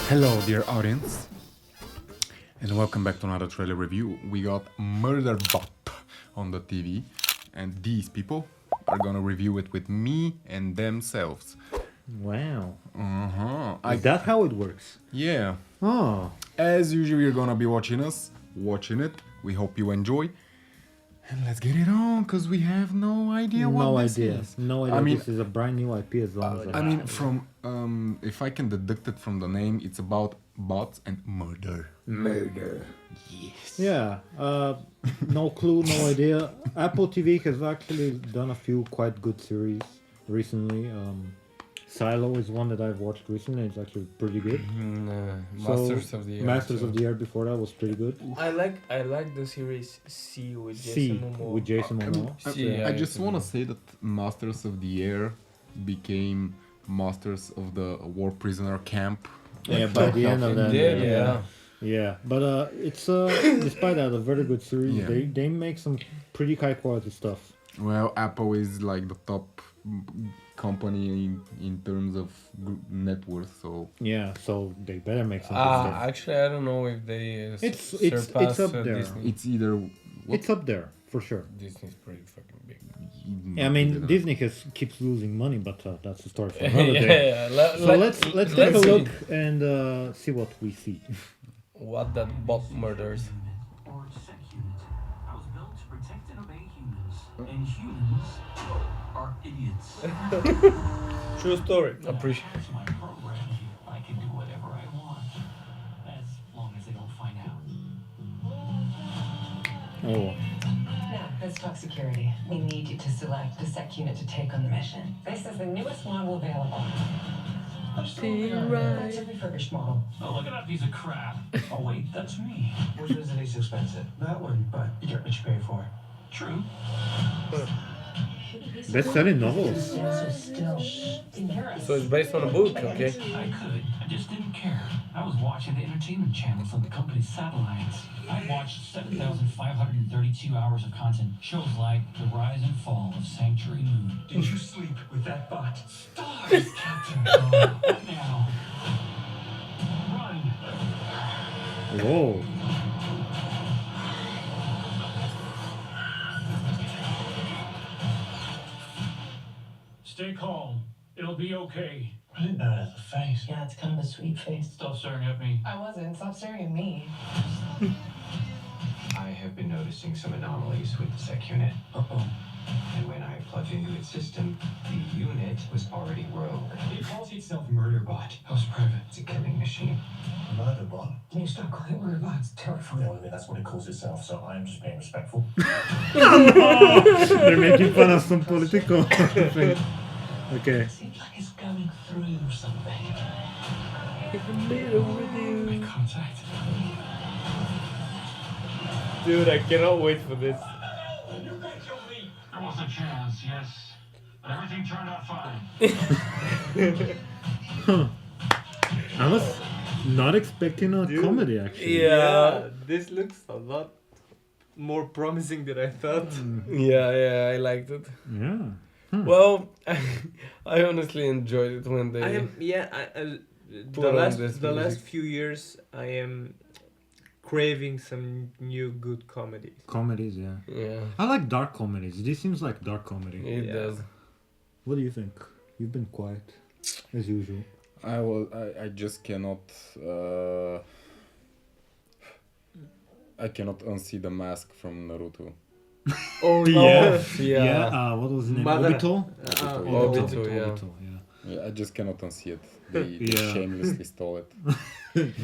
Hello, dear audience, and welcome back to another trailer review. We got Murderbot on the TV, and these people are gonna review it with me and themselves. Wow. Uh-huh. Is that how it works? Yeah. Oh. As usual, you're gonna be watching it. We hope you enjoy. And let's get it on, because we have no idea what this is. No idea. I mean, this is a brand new IP as long as I mean, if I can deduct it from the name, it's about bots and murder. Murder. Yes. Yeah. No clue, no idea. Apple TV has actually done a few quite good series recently. Silo is one that I've watched recently. It's actually pretty good. Masters of the Air. Masters of the Air before that was pretty good. I like the series C with C Jason Momoa. with Jason Momoa. Yeah, I just it's want to say that Masters of the Air became Masters of the War Prisoner Camp. Yeah, by the end of that. Yeah. Yeah, but it's despite that a very good series. Yeah. They make some pretty high quality stuff. Well, Apple is like the top company in terms of net worth, so Yeah, so they better make some good stuff. Actually, I don't know if they It's surpass up there. Disney. it's either It's up there for sure. Disney's pretty fucking big. I mean, Disney keeps losing money, but that's a story for another day. yeah. So let's take a see look and see what we see. what that bot murders. Or sec unit. I was built to protect and obey humans, and humans are idiots. True story. Appreciate. Here's my program. I can do whatever I want, as long as they don't find out. Oh, Now, let's talk security. We need you to select the sec unit to take on the mission. This is the newest model available. That's a refurbished model. Oh, look at that piece of crap. Oh, wait, that's me. Which is the least expensive? That one, but you get what you pay for. True. best-selling novels. So it's based on a book, okay? I could. I just didn't care. I was watching the entertainment channels on the company's satellites. I watched 7,532 hours of content. Shows like The Rise and Fall of Sanctuary Moon. Did you sleep with that bot? Stars, Captain. What now? Run. Whoa. Stay calm. It'll be okay. I didn't know that's a face. Yeah, it's kind of a sweet face. Stop staring at me. I wasn't. Stop staring at me. I have been noticing some anomalies with the sec unit. Uh-oh. And when I plugged into its system, the unit was already rogue. It calls itself Murderbot. How's private? It's a killing machine. Murderbot? Can you stop calling it Murderbot? It's terrifying. No, I mean, that's what it calls itself, so I am just being respectful. They're making fun of some political thing. Okay. Seems like it's going through something. Make Contact. Dude, I cannot wait for this. You can't kill me. There was a chance, yes. But everything turned out fine. I was not expecting a comedy actually. Yeah. This looks a lot more promising than I thought. Yeah, I liked it. Yeah. Well, I honestly enjoyed it when they. I am Put the on last this the last music. few years I am craving some new good comedies. Comedies, yeah. Yeah, I like dark comedies. This seems like dark comedy. it Yeah. does. What do you think? You've been quiet, as usual. I just cannot I cannot unsee the mask from Naruto. Oh Yeah. yeah. What was his name? Mother- Obito? Obito, yeah. Obito, yeah. Yeah, I just cannot unsee it. They Yeah. shamelessly stole it.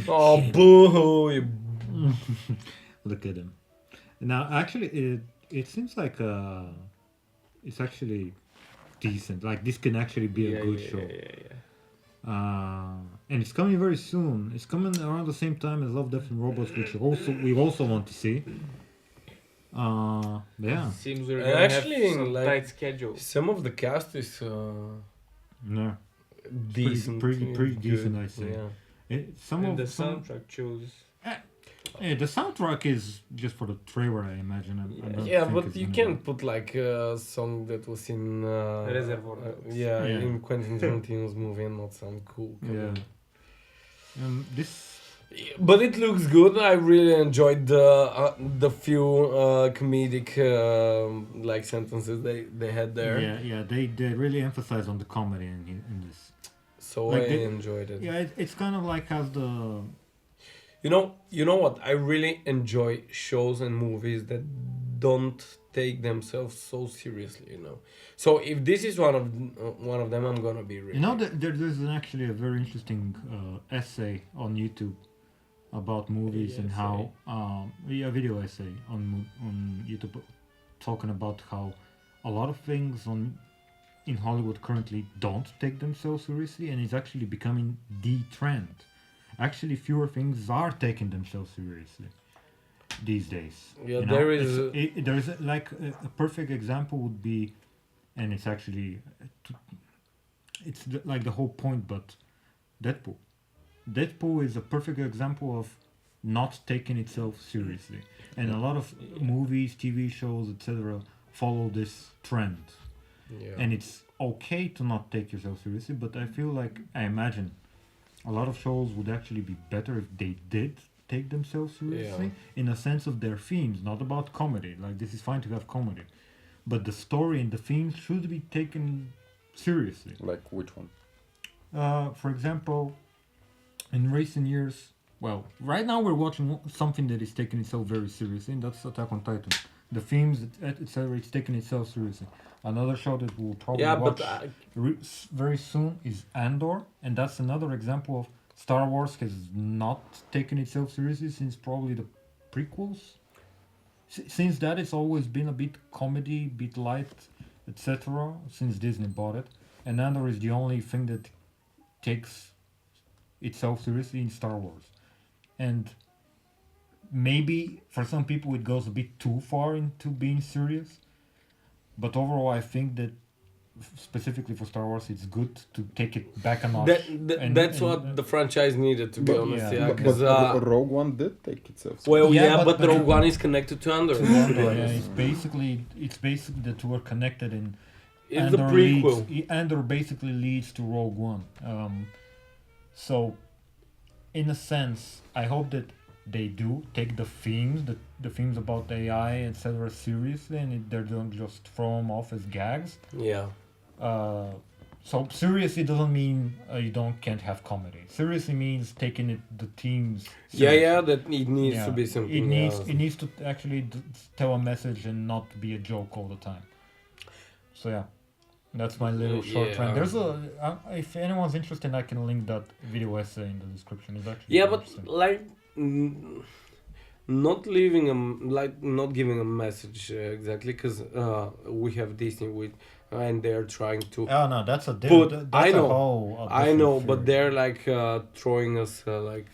Oh boo! You Look at him. Now, actually, it seems like it's actually decent. Like this can actually be a good show. And it's coming very soon. It's coming around the same time as Love, Death and Robots, which we also want to see. Yeah. Seems we're And gonna actually, have some like, tight schedule. Some of the cast is Yeah. decent. Pretty decent, good, I say. Yeah. Some And of the some, soundtrack chose. the soundtrack is just for the trailer, I imagine. I don't Yeah, think but it's you gonna can't put like a song that was in Reservoir Dogs. yeah, Yeah. in Quentin Tarantino's movie and not sound cool. Come Yeah. on. This But it looks good. I really enjoyed the few comedic like sentences they had there. yeah, they really emphasize on the comedy in this. So Like I they- enjoyed it. Yeah, it's kind of like has the You know what? I really enjoy shows and movies that don't take themselves so seriously. You know. So if this is one of them, I'm gonna be really. you know that there's actually a very interesting essay on YouTube about movies and how video essay on YouTube talking about how a lot of things in Hollywood currently don't take themselves seriously, and it's actually becoming the trend. Actually, fewer things are taking themselves seriously these days. Yeah, You know, there is. there's like a perfect example would be, and it's actually like the whole point, but Deadpool. Deadpool is a perfect example of not taking itself seriously, and a lot of movies, TV shows, etc. follow this trend. Yeah. And it's okay to not take yourself seriously, but I feel like I imagine a lot of shows would actually be better if they did take themselves seriously in a sense of their themes, not about comedy. Like this is fine to have comedy, but the story and the themes should be taken seriously. Like which one? For example, in recent years, well, right now we're watching something that is taking itself very seriously, and that's Attack on Titan. The themes, etc., it's taking itself seriously. Another show that we'll probably watch very soon is Andor, and that's another example of Star Wars has not taken itself seriously since probably the prequels. Since that, it's always been a bit comedy, bit light, etc. Since Disney bought it, and Andor is the only thing that takes itself seriously in Star Wars. And maybe for some people it goes a bit too far into being serious, but overall I think that specifically for Star Wars it's good to take it back a notch. That's what the franchise needed, to be honest. Yeah, because Rogue One did take itself. well, Yeah, but but Rogue One is connected to Andor. to be Yeah, honest. it's basically the two are connected, and It's the prequel. Andor basically leads to Rogue One. So in a sense, I hope that they do take the themes about AI, etc., seriously, and they don't just throw them off as gags. Yeah. So seriously doesn't mean you can't have comedy. Seriously means taking the themes. Yeah, that it needs to be something. It needs to actually tell a message and not be a joke all the time. So yeah. That's my little short Yeah. trend. There's if anyone's interested, I can link that video essay in the description. It's actually Yeah, but interesting. like not leaving not giving a message exactly, because we have Disney with and they're trying to. Oh no, that's a But different. I know, I know, but theory. they're like throwing us like.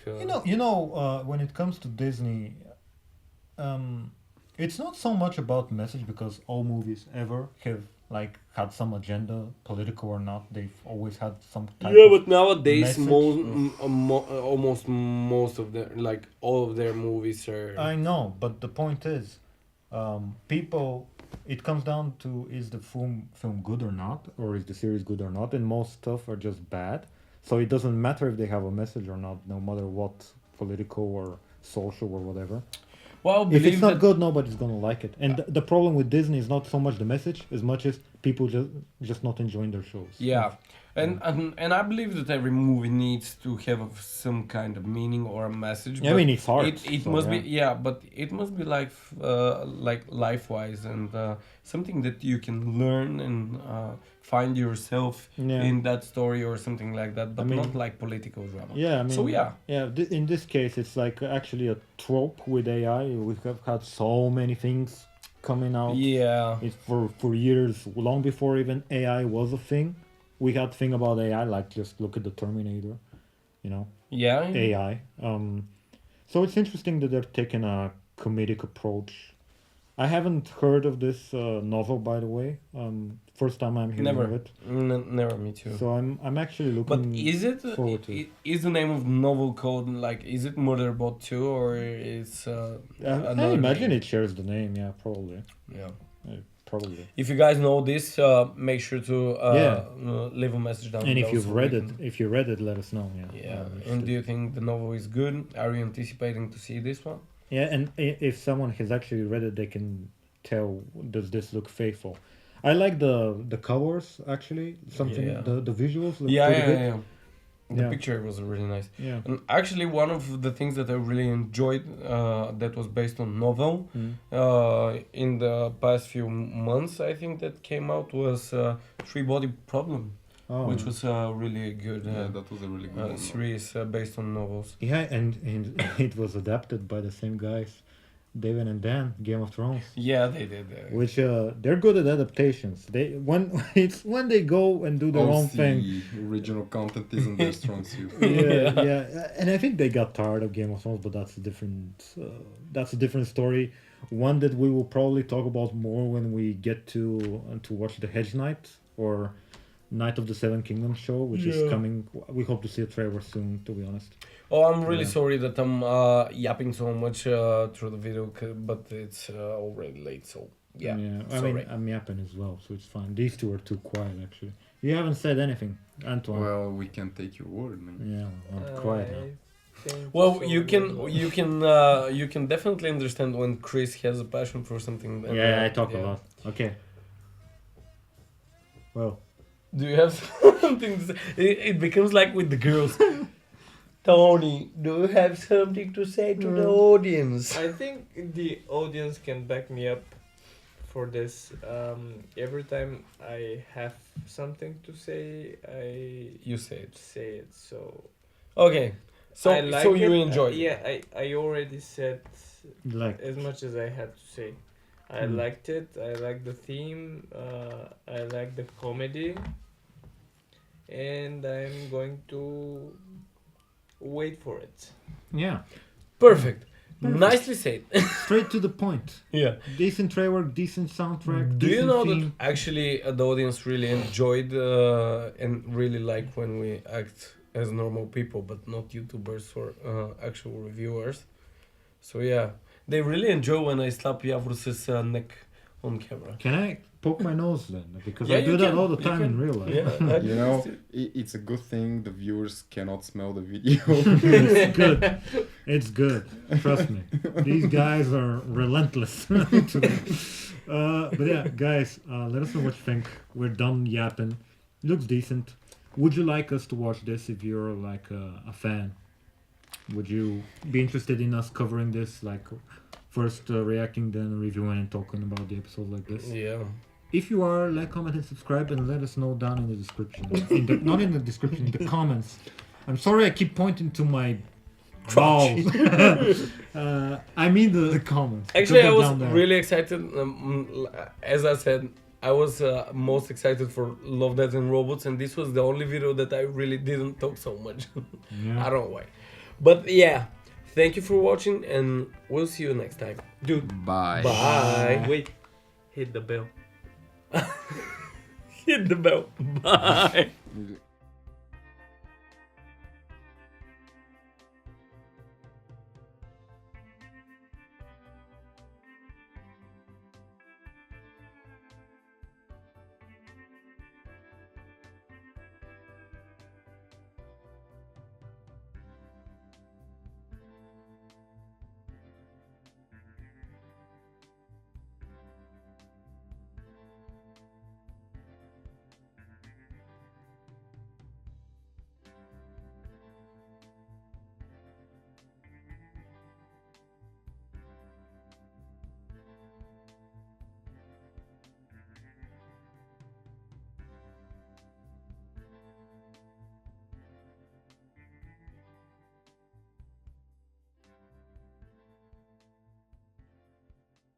When it comes to Disney, it's not so much about message, because all movies ever have like had some agenda, political or not. They've always had some type Yeah, of but nowadays message. almost most of their, like all of their movies are. I know, but the point is, people. It comes down to, is the film good or not, or is the series good or not, and most stuff are just bad. So it doesn't matter if they have a message or not, no matter what, political or social or whatever. Well, If it's not good, nobody's gonna like it. And the problem with Disney is not so much the message as much as people just not enjoying their shows. Yeah, and I believe that every movie needs to have some kind of meaning or a message. Yeah, I but mean, it's hard. It so, must yeah. be but it must be like life-wise and something that you can learn and find yourself Yeah. in that story or something like that, but I mean- not like political drama. Yeah, I mean, So yeah. In this case, it's like actually a trope with AI. We have had so many things coming out. Yeah. It's for years, long before even AI was a thing. We had thing about AI, like just look at the Terminator, you know, Yeah. AI. So it's interesting that they're taking a comedic approach. I haven't heard of this novel, by the way. First time I'm hearing Never. of it. Never, me too. So I'm actually But looking. is it forward to is the name of novel code like, is it Murderbot 2 or it's I another imagine name? it shares the name. Yeah, probably. Yeah. probably. If you guys know this, make sure to leave a message down And below. if you've so read we it, can- if you read it, let us know. Yeah. Yeah. I'm And interested. do you think the novel is good? Are you anticipating to see this one? Yeah, and if someone has actually read it, they can tell, does this look faithful? I like the covers actually. Something Yeah. the visuals look Yeah, pretty yeah, good. yeah. The Yeah. picture was really nice. Yeah. And actually, one of the things that I really enjoyed that was based on novel in the past few months, I think that came out was Three Body Problem, Oh. which was really good Yeah, that was a really good one. series based on novels. Yeah, and it was adapted by the same guys, David and Dan, Game of Thrones. Yeah, they did. Which they're good at adaptations. They when they go and do their own thing. Original content isn't their strong suit. Yeah, and I think they got tired of Game of Thrones, but that's a different story. One that we will probably talk about more when we get to watch the Hedge Knight or Night of the Seven Kingdoms show, which is coming. We hope to see a trailer soon, to be honest. Oh, I'm really Yeah. sorry that I'm yapping so much through the video, but it's already late, so yeah. I sorry. mean, I'm yapping as well, so it's fine. These two are too quiet, actually. You haven't said anything, Antoine. Well, we can take your word, man. Yeah, I'm quiet now. Well, you can definitely understand when Chris has a passion for something. and, Yeah, I talk yeah. a lot. Okay. Well, Do you have something to say? It becomes like with the girls. Tony, do you have something to say to the audience? I think the audience can back me up for this. Every time I have something to say, You say it. say it. So Okay, so I like so you it. enjoyed it. Yeah, I already said like, as much as I had to say. I liked it. I like the theme. I like the comedy, and I'm going to wait for it. yeah, Perfect. Nicely said. straight to the point. Yeah. Decent trailer, decent soundtrack. Do you decent know theme. that actually the audience really enjoyed and really like when we act as normal people, but not YouTubers or actual reviewers? So yeah, they really enjoy when I slap Yavrus's neck on camera. Can I poke my nose then? Because Yeah, I do you that can, all the you time can. in real life. Yeah, You know, it's a good thing the viewers cannot smell the video. It's good. It's good. Trust me. These guys are relentless. But yeah, guys, let us know what you think. We're done yapping. Looks decent. Would you like us to watch this if you're like a fan? Would you be interested in us covering this, like first reacting, then reviewing and talking about the episode like this? Yeah. If you are, like, comment, and subscribe, and let us know down in the description. Not in the description, in the comments. I'm sorry I keep pointing to my balls. I mean the comments. Actually, I Put that was down there. really excited. As I said, I was most excited for Love, Death and Robots, and this was the only video that I really didn't talk so much. Yeah. I don't know why. But yeah, thank you for watching, and we'll see you next time. Dude, Bye. Bye. wait. Hit the bell. Hit the bell. Bye.